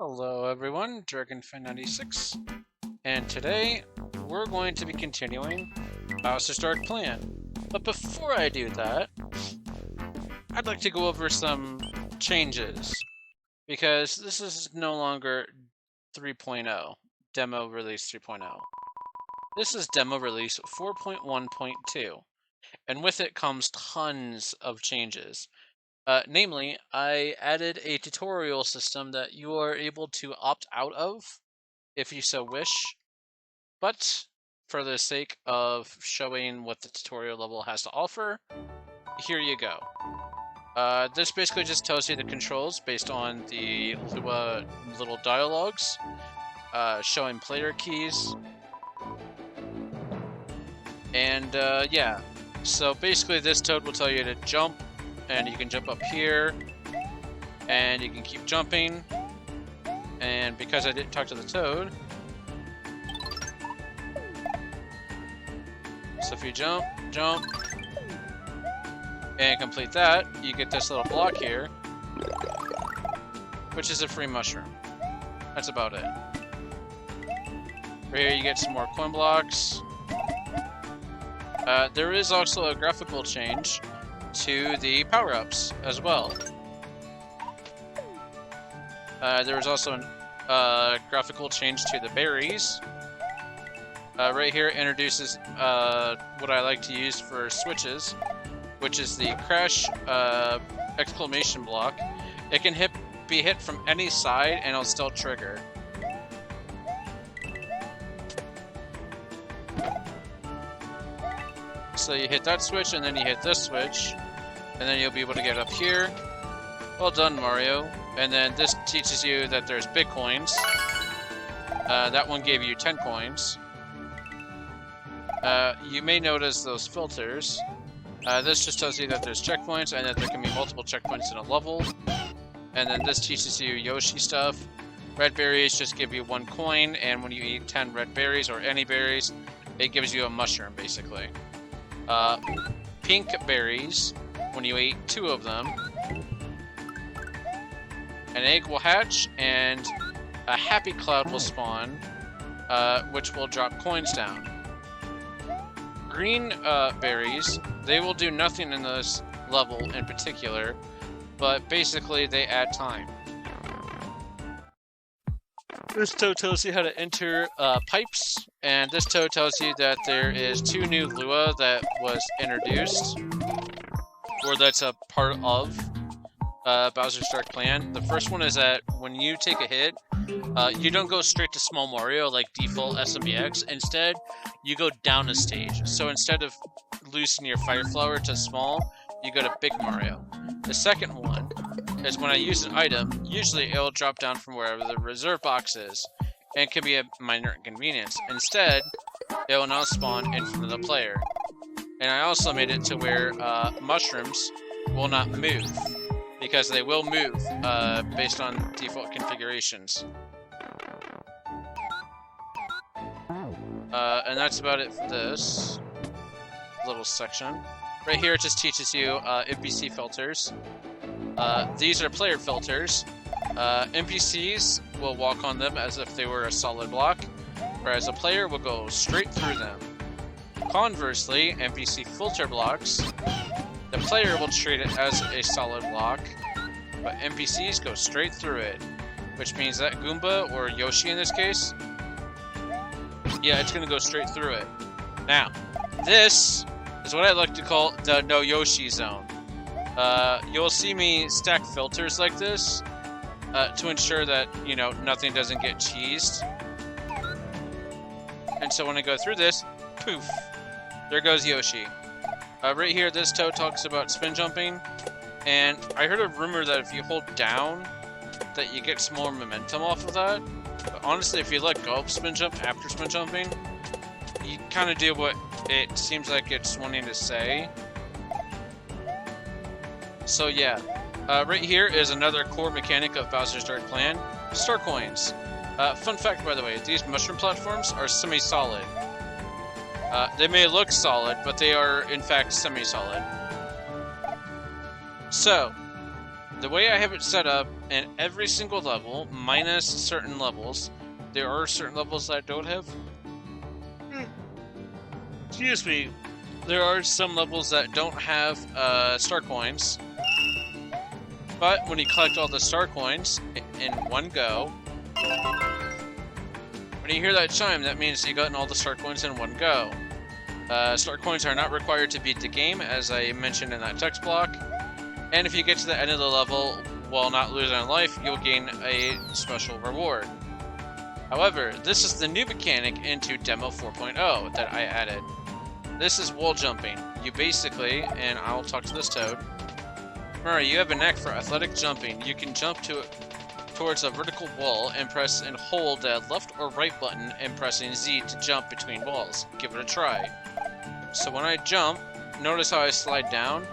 Hello everyone, Dragonfan96, and today we're going to be continuing Bowser's Dark Plan. But before I do that, I'd like to go over some changes, because this is no longer 3.0, demo release 3.0. This is demo release 4.1.2, and with it comes tons of changes. Namely, I added a tutorial system that you are able to opt out of if you so wish, but for the sake of showing what the tutorial level has to offer, here you go. This basically just tells you the controls based on the Lua little dialogues, showing player keys, and yeah. So basically this Toad will tell you to jump, and you can jump up here, and you can keep jumping, and because I didn't talk to the Toad, so if you jump, and complete that, you get this little block here, which is a free mushroom. That's about it. Right here you get some more coin blocks. There is also a graphical change to the power-ups as well. There was also a graphical change to the berries. Right here it introduces what I like to use for switches, which is the crash exclamation block. It can be hit from any side and it'll still trigger. So you hit that switch and then you hit this switch, and then you'll be able to get up here. Well done, Mario. And then this teaches you that there's big coins. That one gave you 10 coins. You may notice those filters. This just tells you that there's checkpoints and that there can be multiple checkpoints in a level. And then this teaches you Yoshi stuff. Red berries just give you 1 coin, and when you eat 10 red berries or any berries, it gives you a mushroom, basically. Pink berries, when you eat 2 of them, an egg will hatch and a happy cloud will spawn, which will drop coins down. Green berries, they will do nothing in this level in particular, but basically they add time. This Toad tells you how to enter pipes, and this Toad tells you that there is 2 new Lua that was introduced, or that's a part of Bowser's Dark Plan. The first one is that when you take a hit, you don't go straight to Small Mario like default SMBX. Instead, you go down a stage. So instead of losing your Fire Flower to Small, you go to Big Mario. The second one is when I use an item, usually it'll drop down from wherever the reserve box is, and can be a minor inconvenience. Instead, it will now spawn in front of the player. And I also made it to where mushrooms will not move, because they will move based on default configurations. And that's about it for this little section. Right here it just teaches you NPC filters. These are player filters. NPCs will walk on them as if they were a solid block, whereas a player will go straight through them. Conversely, NPC filter blocks, the player will treat it as a solid block, but NPCs go straight through it, which means that Goomba, or Yoshi in this case, yeah, it's going to go straight through it. Now, this is what I like to call the No Yoshi zone. You'll see me stack filters like this to ensure that, you know, nothing doesn't get cheesed. And so when I go through this, poof, there goes Yoshi. Right here, this Toad talks about spin jumping, and I heard a rumor that if you hold down, that you get some more momentum off of that. But honestly, if you let go of spin jump after spin jumping, you kind of do what it seems like it's wanting to say. So yeah, right here is another core mechanic of Bowser's Dark Plan, star coins. Fun fact, by the way, these mushroom platforms are semi-solid. They may look solid, but they are in fact semi-solid. So, the way I have it set up, in every single level, minus certain levels, there are certain levels that I don't have. Excuse me. There are some levels that don't have star coins. But when you collect all the star coins in one go, when you hear that chime, that means you've gotten all the star coins in one go. Star coins are not required to beat the game, as I mentioned in that text block. And if you get to the end of the level while not losing a life, you'll gain a special reward. However, this is the new mechanic into Demo 4.0 that I added. This is wall jumping. You basically, and I'll talk to this toad, Murray, you have a knack for athletic jumping. You can jump towards a vertical wall and press and hold the left or right button and pressing Z to jump between walls. Give it a try. So when I jump, notice how I slide down?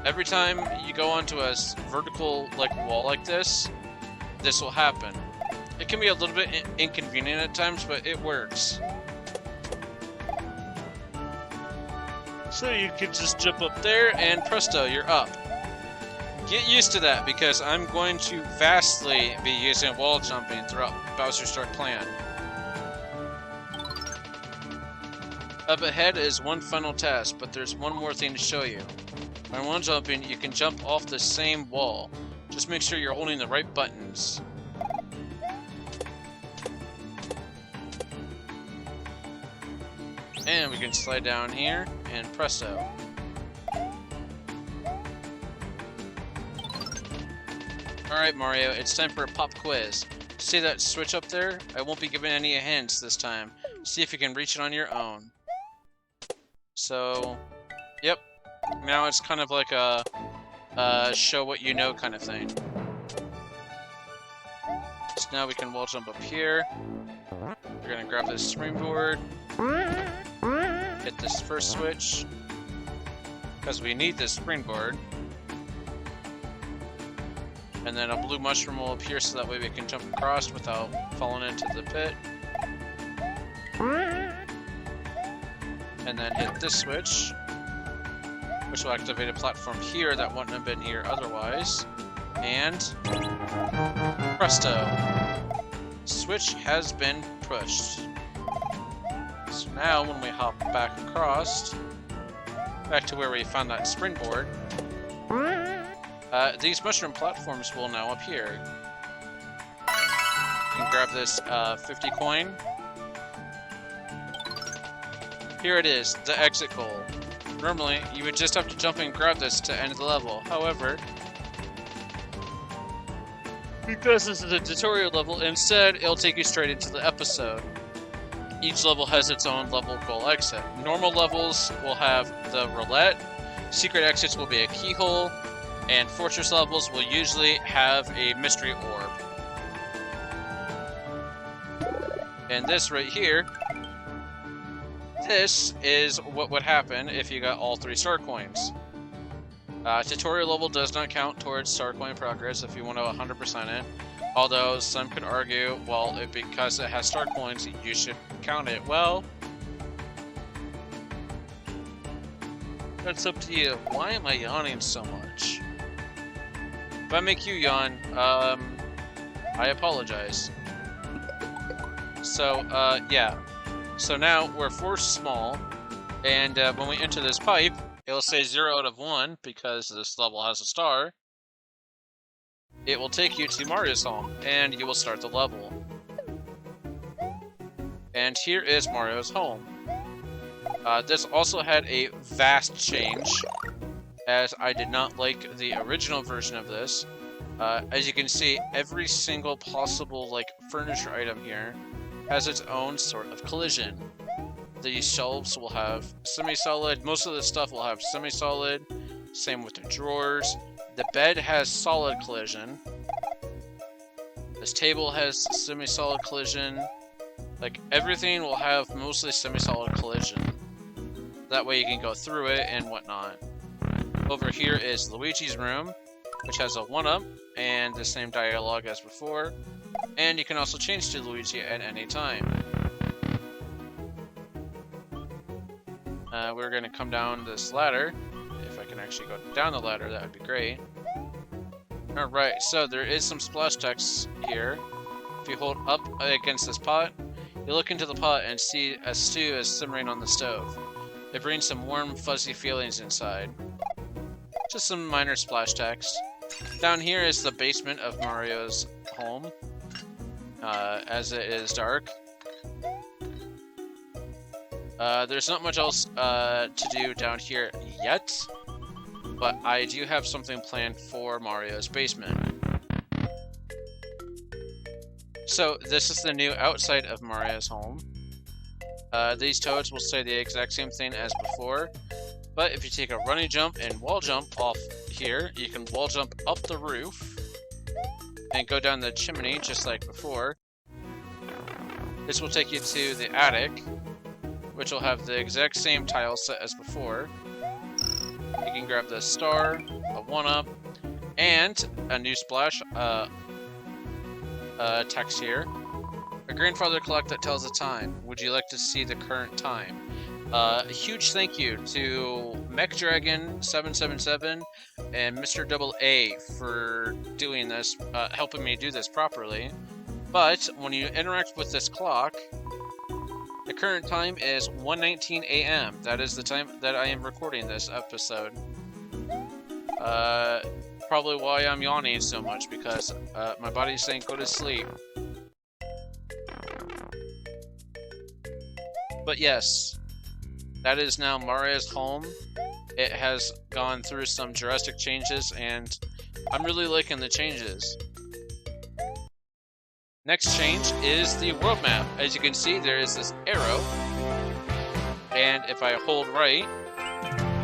Every time you go onto a vertical wall like this, this will happen. It can be a little bit inconvenient at times, but it works. So you can just jump up there and presto, you're up. Get used to that because I'm going to vastly be using wall jumping throughout Bowser's Dark Plan. Up ahead is one final task, but there's one more thing to show you. When wall jumping, you can jump off the same wall. Just make sure you're holding the right buttons. And we can slide down here, and presto. Alright Mario, it's time for a pop quiz. See that switch up there? I won't be giving any hints this time. See if you can reach it on your own. So, yep. Now it's kind of like a show what you know kind of thing. So now we can wall jump up here. We're gonna grab this springboard. Hit this first switch. Because we need this springboard. And then a blue mushroom will appear so that way we can jump across without falling into the pit. And then hit this switch, which will activate a platform here that wouldn't have been here otherwise. And presto! Switch has been pushed. So now when we hop back across, back to where we found that springboard, these mushroom platforms will now appear. You can grab this 50 coin. Here it is, the exit goal. Normally, you would just have to jump and grab this to end the level. However, because this is a tutorial level, instead it'll take you straight into the episode. Each level has its own level goal exit. Normal levels will have the roulette, secret exits will be a keyhole, and fortress levels will usually have a mystery orb. And this right here, this is what would happen if you got all 3 star coins. Tutorial level does not count towards star coin progress if you want to 100% it. Although some could argue, well, because it has star coins, you should count it. Well, that's up to you. Why am I yawning so much? If I make you yawn, I apologize. So, yeah. So now we're forced small, and when we enter this pipe, it'll say 0 out of 1 because this level has a star. It will take you to Mario's home, and you will start the level. And here is Mario's home. This also had a vast change, as I did not like the original version of this. As you can see, every single possible furniture item here has its own sort of collision. These shelves will have semi-solid, most of the stuff will have semi-solid, same with the drawers. The bed has solid collision. This table has semi-solid collision. Everything will have mostly semi-solid collision. That way you can go through it and whatnot. Over here is Luigi's room, which has a 1-up and the same dialogue as before. And you can also change to Luigi at any time. We're going to come down this ladder. If I can actually go down the ladder, that would be great. Alright, so there is some splash text here. If you hold up against this pot, you look into the pot and see a stew is simmering on the stove. It brings some warm, fuzzy feelings inside. Just some minor splash text. Down here is the basement of Mario's home, as it is dark. There's not much else to do down here yet, but I do have something planned for Mario's basement. So this is the new outside of Mario's home. These toads will say the exact same thing as before, but if you take a running jump and wall jump off here, you can wall jump up the roof and go down the chimney just like before. This will take you to the attic, which will have the exact same tile set as before. You can grab the star, a 1-up, and a new splash text here. A grandfather clock that tells the time. Would you like to see the current time? A huge thank you to MechDragon777 and Mr. Double A for doing this, helping me do this properly. But when you interact with this clock, the current time is 1:19 a.m. That is the time that I am recording this episode. Probably why I'm yawning so much, because my body's saying go to sleep. But yes, that is now Mario's home. It has gone through some drastic changes, and I'm really liking the changes. Next change is the world map. As you can see, there is this arrow, and if I hold right,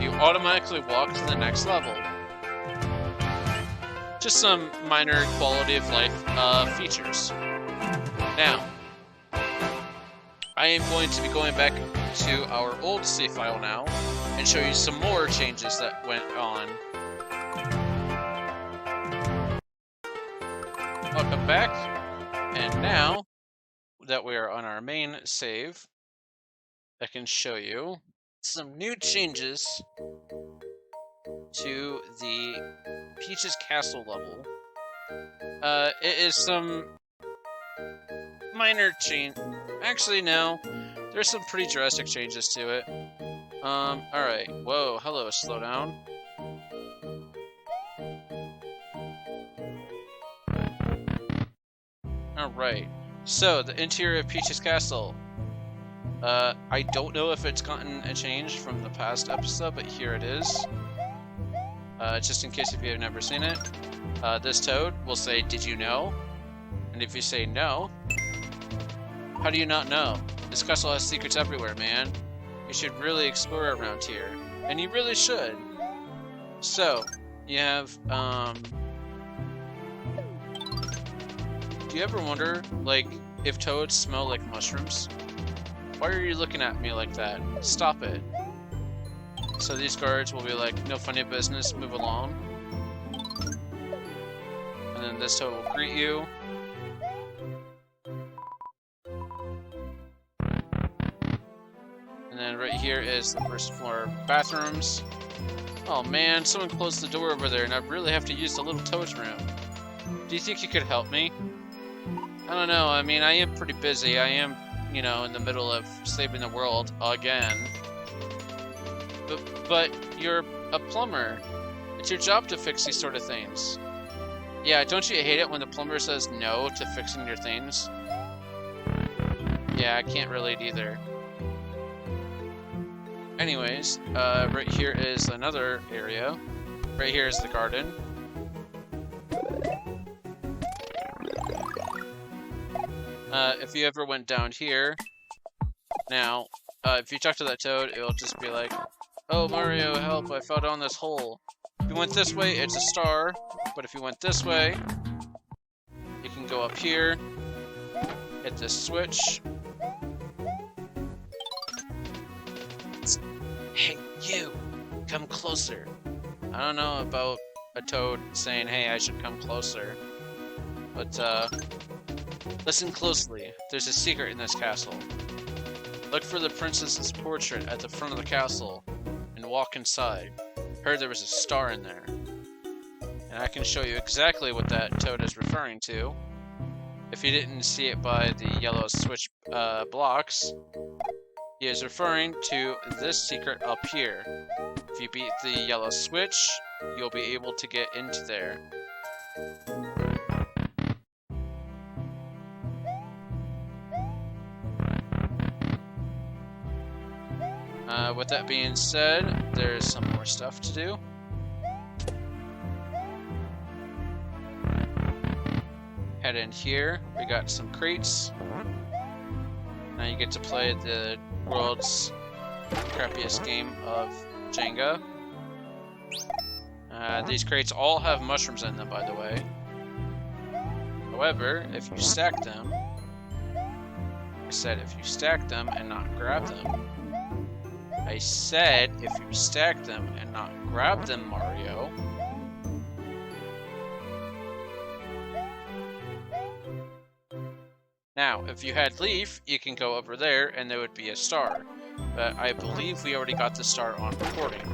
you automatically walk to the next level. Just some minor quality of life features. Now, I am going to be going back to our old save file now and show you some more changes that went on. Welcome back, and now that we are on our main save, I can show you some new changes to the Peach's Castle level. It is some minor change. Actually, no. There's some pretty drastic changes to it. Alright. Whoa, hello, slow down. Alright. So, the interior of Peach's Castle. I don't know if it's gotten a change from the past episode, but here it is. Just in case if you have never seen it. This toad will say, "Did you know?" And if you say no, how do you not know? This castle has secrets everywhere, man. You should really explore around here. And you really should. So, you have, do you ever wonder, like, if toads smell like mushrooms? Why are you looking at me like that? Stop it. So these guards will be like, no funny business, move along. And then this toad will greet you. And then right here is the first floor bathrooms. Oh man, someone closed the door over there and I really have to use the little toad's room. Do you think you could help me? I don't know, I mean, I am pretty busy. I am, you know, in the middle of saving the world again. But you're a plumber. It's your job to fix these sort of things. Yeah, don't you hate it when the plumber says no to fixing your things? Yeah, I can't relate either. Anyways, right here is another area. Right here is the garden. If you ever went down here, now, if you talk to that toad, it'll just be like, "Oh, Mario, help, I fell down this hole." If you went this way, it's a star, but if you went this way, you can go up here, hit this switch. Hey, you! Come closer. I don't know about a toad saying, hey, I should come closer. But, listen closely. There's a secret in this castle. Look for the princess's portrait at the front of the castle and walk inside. Heard there was a star in there. And I can show you exactly what that toad is referring to. If you didn't see it by the yellow switch blocks, he is referring to this secret up here. If you beat the yellow switch, you'll be able to get into there. With that being said, there's some more stuff to do. Head in here, we got some crates. Now you get to play the world's crappiest game of Jenga. These crates all have mushrooms in them, by the way. However, if you stack them, I said if you stack them and not grab them. I said if you stack them and not grab them, Mario. Now, if you had Leaf, you can go over there and there would be a star. But I believe we already got the star on recording.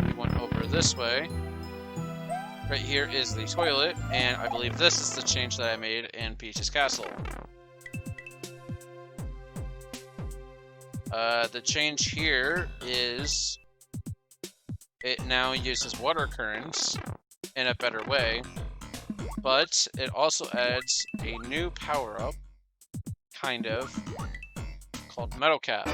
We went over this way. Right here is the toilet, and I believe this is the change that I made in Peach's Castle. The change here is it now uses water currents in a better way, but it also adds a new power-up, kind of, called Metal Cap.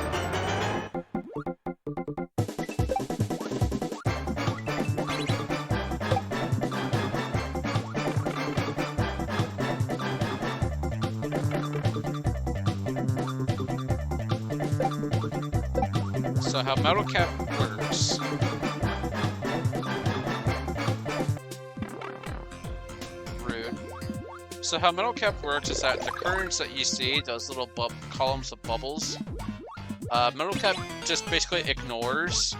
So how Metal Cap works So how Metal Cap works is that the currents that you see, those little columns of bubbles, Metal Cap just basically ignores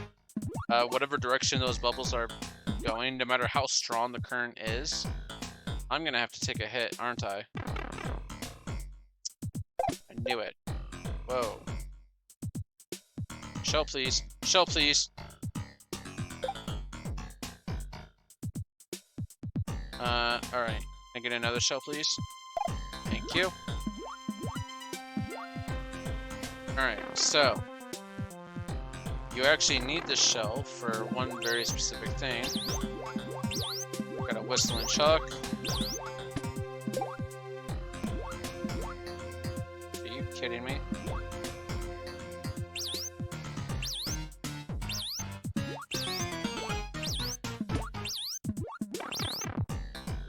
whatever direction those bubbles are going, no matter how strong the current is. I'm gonna have to take a hit, aren't I? I knew it. Whoa. Shell, please. Shell, please. Alright. Can I get another shell, please? Thank you. Alright, so you actually need this shell for one very specific thing. Got a whistling chuck. Are you kidding me?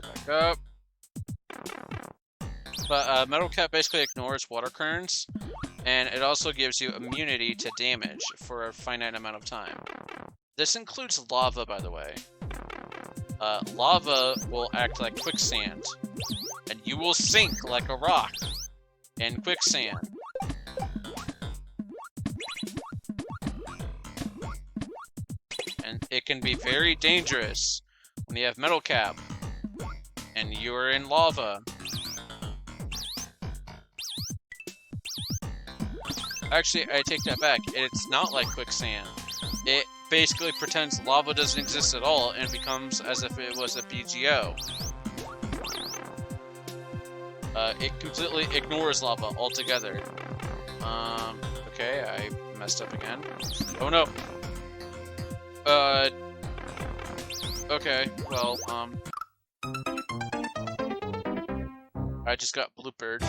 Back up. But Metal Cap basically ignores water currents, and it also gives you immunity to damage for a finite amount of time. This includes lava, by the way. Lava will act like quicksand, and you will sink like a rock in quicksand. And it can be very dangerous when you have Metal Cap and you're in lava. Actually, I take that back. It's not like quicksand. It basically pretends lava doesn't exist at all and becomes as if it was a BGO. It completely ignores lava altogether. Okay, I messed up again. Oh no! Okay, well, I just got bloopered.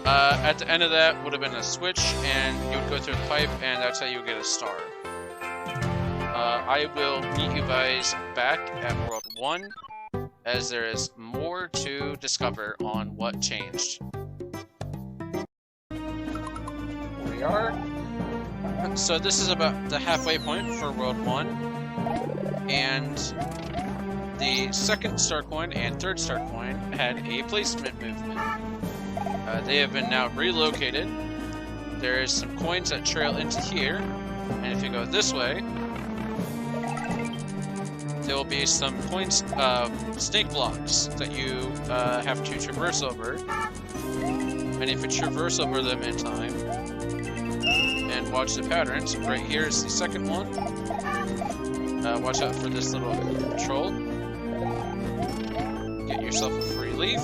At the end of that would have been a switch, and you would go through the pipe, and that's how you would get a star. I will meet you guys back at World 1, as there is more to discover on what changed. Here we are. So this is about the halfway point for World 1, and the second star coin and third star coin had a placement movement. They have been now relocated. There is some coins that trail into here, and if you go this way, there will be some coins, snake blocks that you have to traverse over. And if you traverse over them in time, and watch the patterns. Right here is the second one. Watch out for this little troll. Get yourself a free leaf.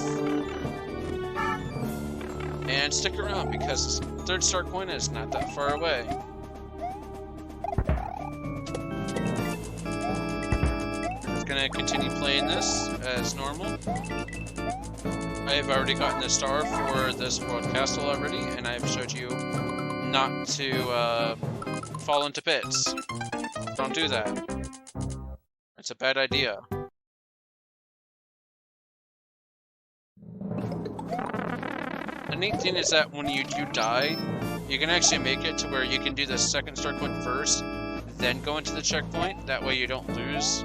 And stick around because the third star coin is not that far away. We're gonna continue playing this as normal. I have already gotten the star for this world castle already, and I have showed you not to fall into pits. Don't do that. It's a bad idea. The neat thing is that when you do die, you can actually make it to where you can do the second star coin first, then go into the checkpoint. That way you don't lose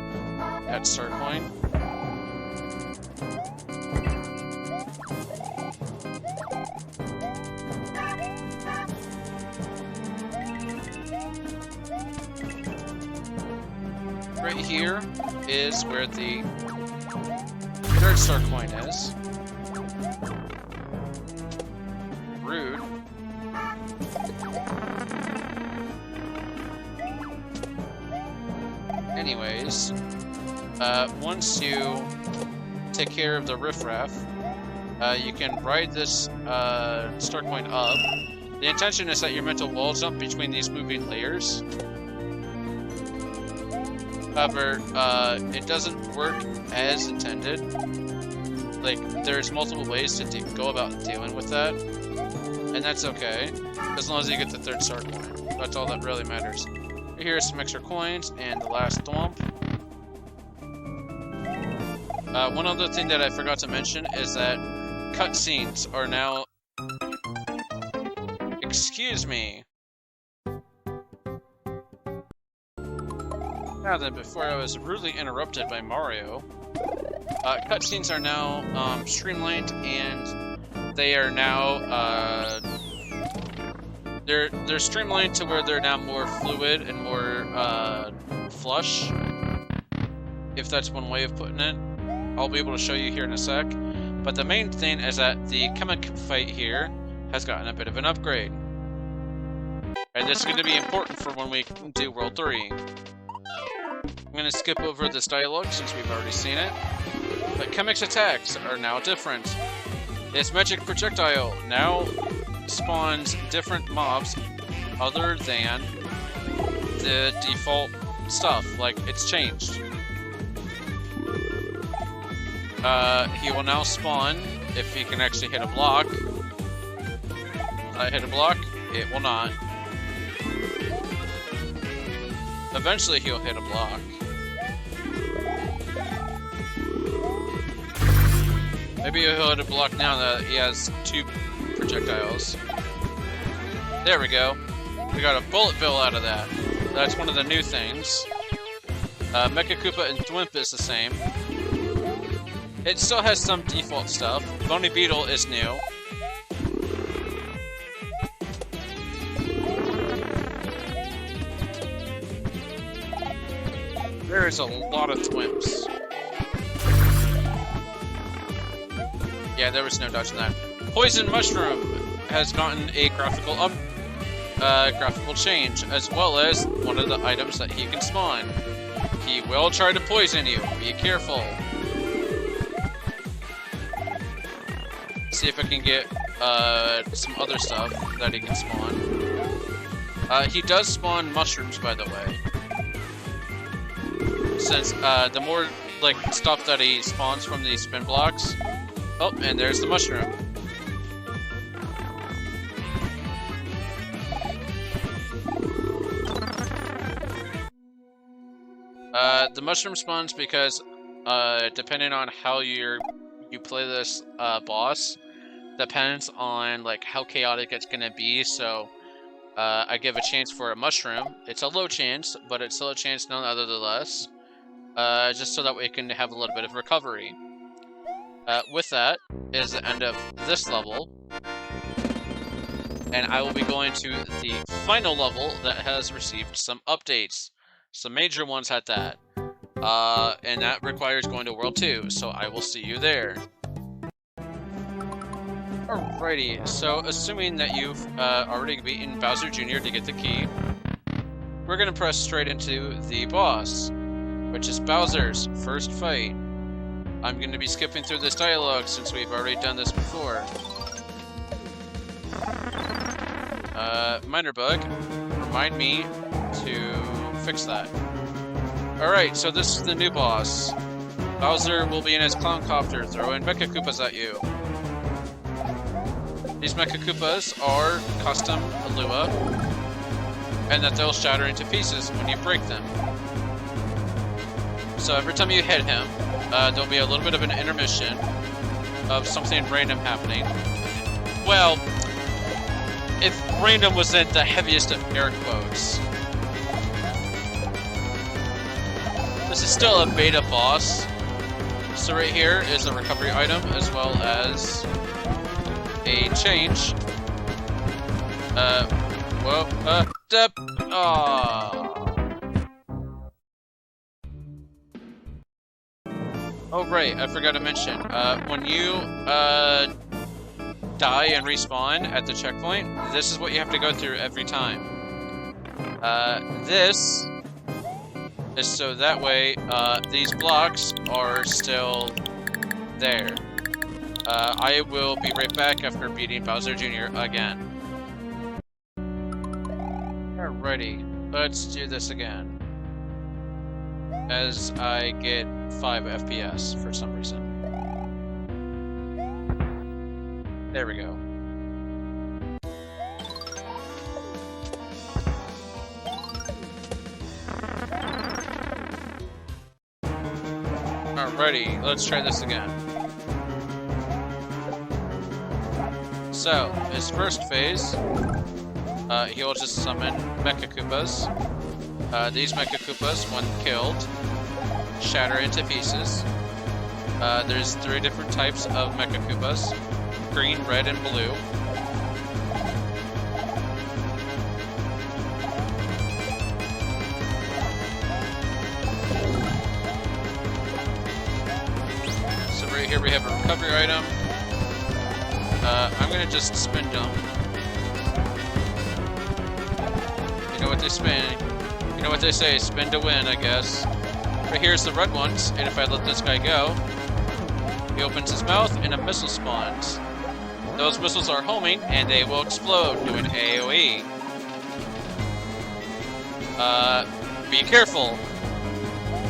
that star coin. Right here is where the third star coin is. Rude. Anyways, once you take care of the riffraff, you can ride this star coin up. The intention is that you're meant to wall jump between these moving layers. However, it doesn't work as intended. Like, there's multiple ways to go about dealing with that. And that's okay, as long as you get the third star coin. That's all that really matters. Here's some extra coins, and the last thwomp. One other thing that I forgot to mention is that cutscenes are now... Excuse me. Now then, before I was rudely interrupted by Mario, cutscenes are now streamlined, and they are now they're streamlined to where they're now more fluid and more flush, if that's one way of putting it. I'll be able to show you here in a sec. But the main thing is that the Kamek fight here has gotten a bit of an upgrade, and this is going to be important for when we do World 3. I'm going to skip over this dialogue since we've already seen it. But Kamek's attacks are now different. Its magic projectile now spawns different mobs other than the default stuff. Like, it's changed. He will now spawn if he can actually hit a block. Hit a block, it will not. Eventually he'll hit a block. Maybe he'll hit a block now that he has 2 projectiles. There we go. We got a bullet bill out of that. That's one of the new things. Mecha Koopa and Thwimp is the same. It still has some default stuff. Bony Beetle is new. There is a lot of Thwimps. Yeah, there was no dodging that. Poison Mushroom has gotten a graphical change, as well as one of the items that he can spawn. He will try to poison you. Be careful. See if I can get some other stuff that he can spawn. He does spawn mushrooms, by the way. Since the more like stuff that he spawns from these spin blocks. Oh, and there's the mushroom. The mushroom spawns because depending on how you play this boss, depends on like how chaotic it's gonna be. So I give a chance for a mushroom. It's a low chance, but it's still a chance nonetheless. Just so that we can have a little bit of recovery. With that is the end of this level, and I will be going to the final level that has received some updates, some major ones at that, and that requires going to World 2, so I will see you there. Alrighty, so assuming that you've already beaten Bowser Jr. to get the key, we're gonna press straight into the boss, which is Bowser's first fight. I'm gonna be skipping through this dialogue since we've already done this before. Minor bug, remind me to fix that. Alright, so this is the new boss. Bowser will be in his clown copter throwing Mecha Koopas at you. These Mecha Koopas are custom Lua, and that they'll shatter into pieces when you break them. So every time you hit him, there'll be a little bit of an intermission of something random happening. Well, if random wasn't the heaviest of air quotes. This is still a beta boss. So right here is a recovery item as well as a change. Oh right, I forgot to mention. When you die and respawn at the checkpoint, this is what you have to go through every time. This is so that way these blocks are still there. I will be right back after beating Bowser Jr. again. Alrighty, let's do this again. As I get 5 FPS for some reason. There we go. Alrighty, let's try this again. So, his first phase, he'll just summon Mecha Koopas. These Mecha Koopas, when killed, shatter into pieces. There's 3 different types of Mecha Koopas: green, red, and blue. So right here we have a recovery item. I'm gonna just spin jump. You know what they spin? You know what they say, spin to win, I guess. Right here's the red ones, and if I let this guy go, he opens his mouth and a missile spawns. Those missiles are homing, and they will explode, doing AoE. Be careful.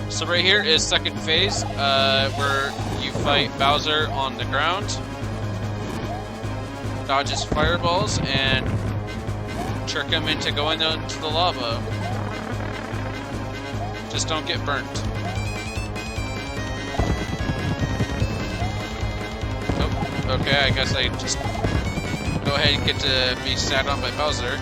So right here is second phase, where you fight Bowser on the ground. Dodge his fireballs and trick him into going into the lava. Just don't get burnt. Oh, okay, I guess I just go ahead and get to be sat on by Bowser.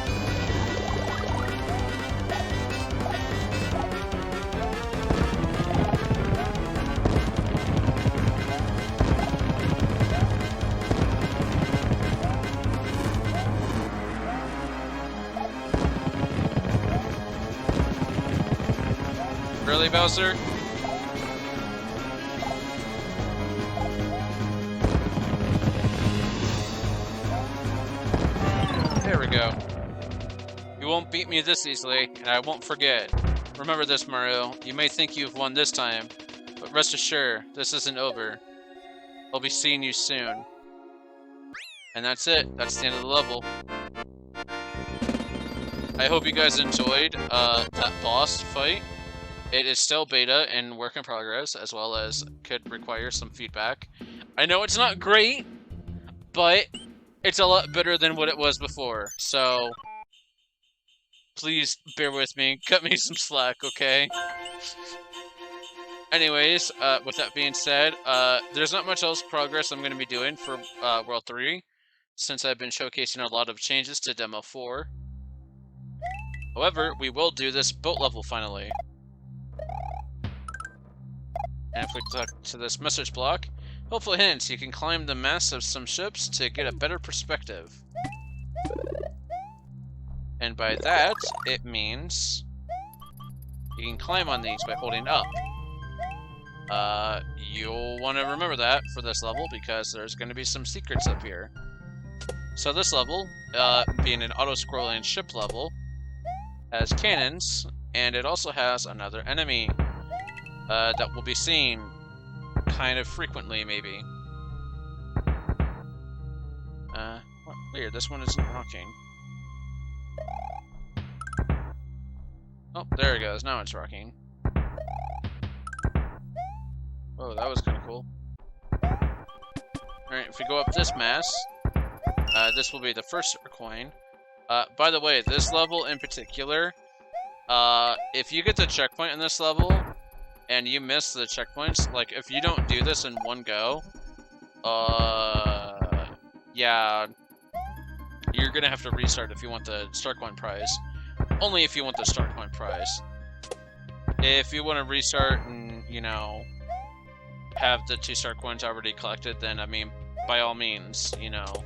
Really, Bowser? There we go. You won't beat me this easily, and I won't forget. Remember this, Mario. You may think you've won this time, but rest assured, this isn't over. I'll be seeing you soon. And that's it. That's the end of the level. I hope you guys enjoyed that boss fight. It is still beta and work in progress, as well as could require some feedback. I know it's not great, but it's a lot better than what it was before. So, please bear with me. Cut me some slack, okay? Anyways, with that being said, there's not much else progress I'm going to be doing for World 3, since I've been showcasing a lot of changes to Demo 4. However, we will do this boat level finally. And if we talk to this message block, helpful hints, you can climb the masts of some ships to get a better perspective. And by that, it means you can climb on these by holding up. You'll want to remember that for this level because there's going to be some secrets up here. So this level, being an auto-scrolling ship level, has cannons, and it also has another enemy that will be seen kind of frequently, maybe. What? Weird, this one isn't rocking. Oh, there it goes, now it's rocking. Oh, that was kind of cool. Alright, if we go up this mass, this will be the first coin. By the way, this level in particular, if you get the checkpoint in this level, and you miss the checkpoints, like, if you don't do this in one go, yeah, you're gonna have to restart if you want the start coin prize. Only if you want the start coin prize. If you want to restart and, you know, have the 2 start coins already collected, then, I mean, by all means, you know.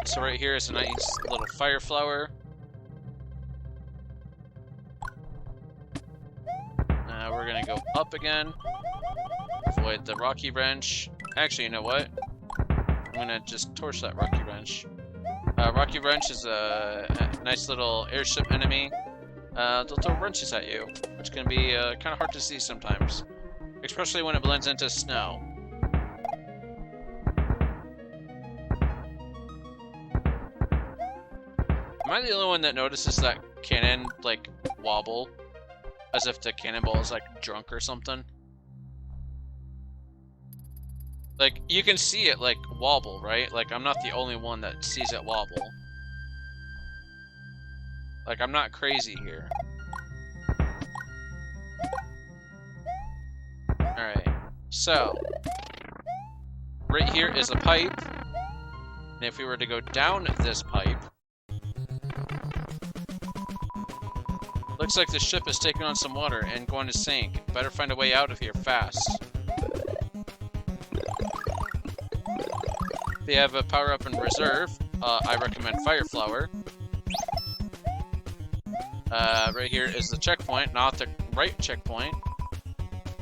So right here is a nice little fire flower. We're gonna go up again. Avoid the rocky wrench. Actually, you know what? I'm gonna just torch that rocky wrench. Rocky wrench is a nice little airship enemy. They'll throw wrenches at you, which can be kind of hard to see sometimes, especially when it blends into snow. Am I the only one that notices that cannon, like, wobble? As if the cannonball is, like, drunk or something? Like, you can see it, like, wobble, right? Like, I'm not the only one that sees it wobble. Like, I'm not crazy here. Alright, so right here is a pipe, and if we were to go down this pipe, looks like the ship is taking on some water and going to sink. Better find a way out of here fast. If you have a power-up in reserve, I recommend Fire Flower. Right here is the checkpoint, not the right checkpoint.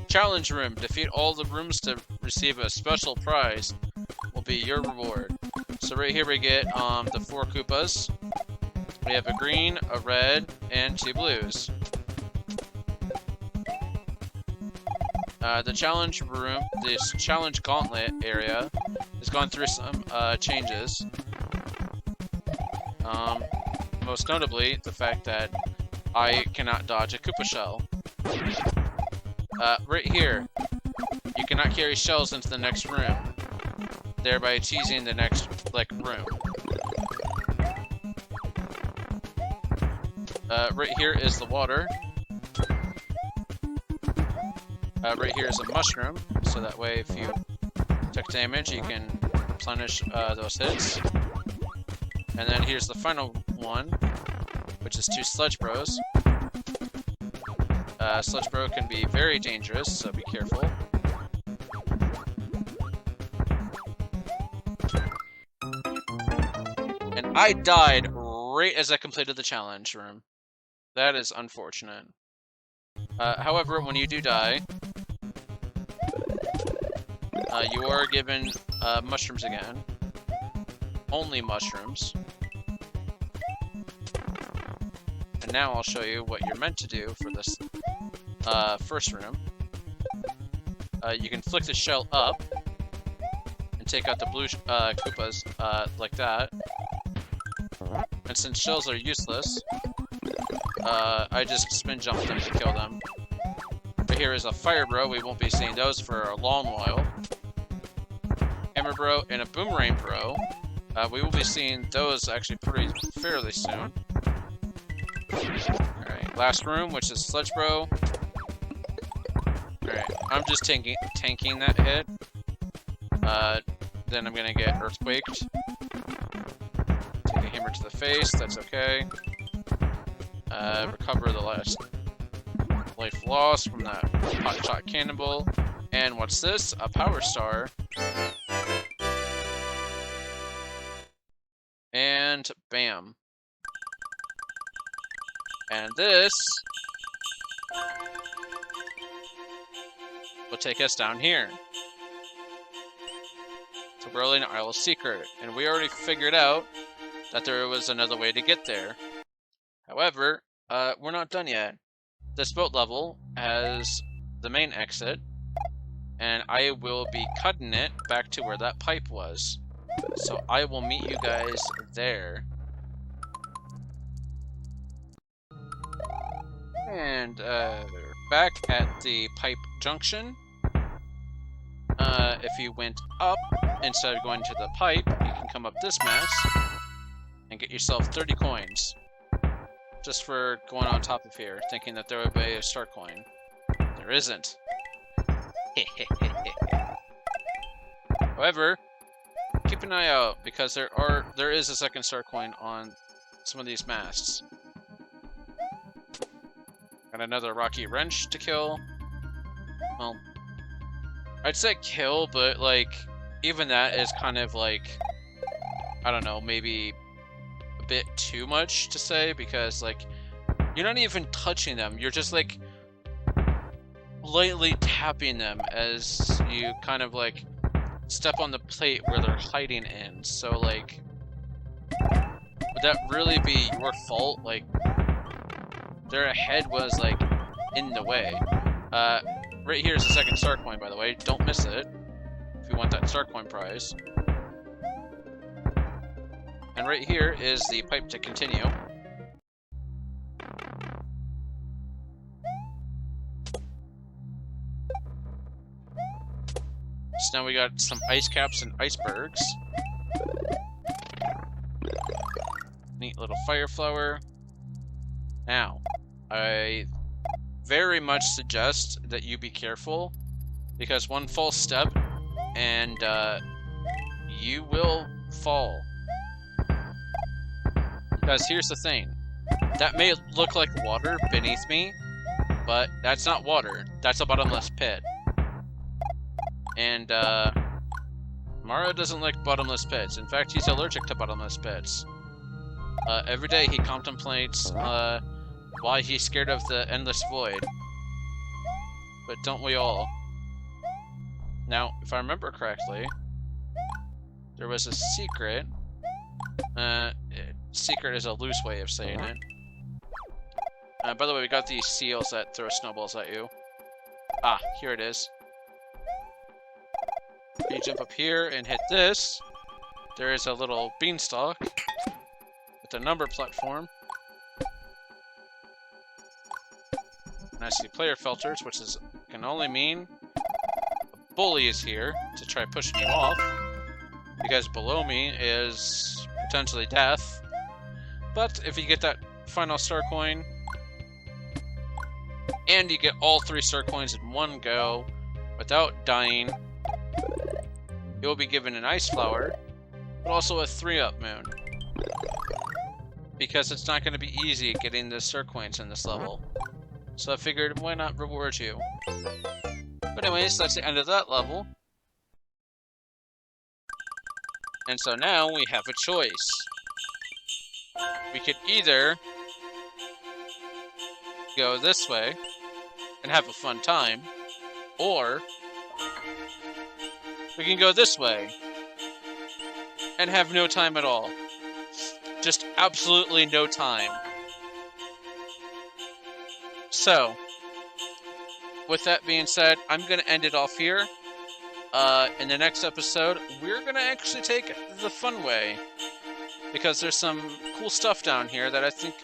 Challenge room. Defeat all the rooms to receive a special prize. Will be your reward. So right here we get the 4 Koopas. We have a green, a red, and 2 blues. The challenge room, this challenge gauntlet area, has gone through some changes. Most notably, the fact that I cannot dodge a Koopa shell. Right here, you cannot carry shells into the next room, thereby cheesing the next, like, room. Right here is the water. Right here is a mushroom, so that way if you took damage, you can replenish those hits. And then here's the final one, which is 2 Sludge Bros. Sludge Bro can be very dangerous, so be careful. And I died right as I completed the challenge room. That is unfortunate. However, when you do die, you are given mushrooms again. Only mushrooms. And now I'll show you what you're meant to do for this first room. You can flick the shell up and take out the blue Koopas like that. And since shells are useless, I just spin jump them to kill them. But here is a Fire Bro. We won't be seeing those for a long while. Hammer Bro and a Boomerang Bro. We will be seeing those actually fairly soon. Alright, last room, which is Sludge Bro. Alright, I'm just tanking that hit. Then I'm gonna get Earthquaked. Take a hammer to the face, that's okay. Recover the last life lost from that hot shot cannonball. And what's this? A Power Star. And bam. And this will take us down here to Berlin Isle secret, and we already figured out that there was another way to get there. However, we're not done yet. This boat level has the main exit, and I will be cutting it back to where that pipe was. So I will meet you guys there. And back at the pipe junction, if you went up instead of going to the pipe, you can come up this mess and get yourself 30 coins. Just for going on top of here, thinking that there would be a star coin. There isn't. However, keep an eye out because there is a second star coin on some of these masts. Got another rocky wrench to kill. Well, I'd say kill, but like even that is kind of like, I don't know, maybe a bit too much to say, because like you're not even touching them, you're just like lightly tapping them as you kind of like step on the plate where they're hiding in. So like, would that really be your fault? Like, their head was like in the way. Right here is the second star coin, by the way. Don't miss it if you want that star coin prize. And right here is the pipe to continue. So now we got some ice caps and icebergs. Neat little fire flower. Now, I very much suggest that you be careful, because one false step and you will fall. Because here's the thing, that may look like water beneath me, but that's not water, that's a bottomless pit. And Mario doesn't like bottomless pits. In fact, he's allergic to bottomless pits. Every day he contemplates why he's scared of the endless void. But don't we all? Now, if I remember correctly, there was a secret. Secret is a loose way of saying it. By the way, we got these seals that throw snowballs at you. Ah, here it is. You jump up here and hit this. There is a little beanstalk with a number platform. And I see player filters, which can only mean a bully is here to try pushing you off, because below me is potentially death. But if you get that final star coin, and you get all 3 star coins in one go without dying, you'll be given an ice flower, but also a 3-up moon. Because it's not going to be easy getting the star coins in this level. So I figured, why not reward you? But anyways, that's the end of that level. And so now we have a choice. We could either go this way and have a fun time, or we can go this way and have no time at all. Just absolutely no time. So, with that being said, I'm going to end it off here. In the next episode, we're going to actually take the fun way, because there's some cool stuff down here that I think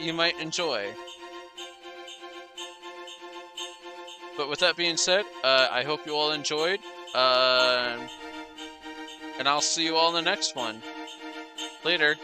you might enjoy. But with that being said, I hope you all enjoyed, and I'll see you all in the next one. Later.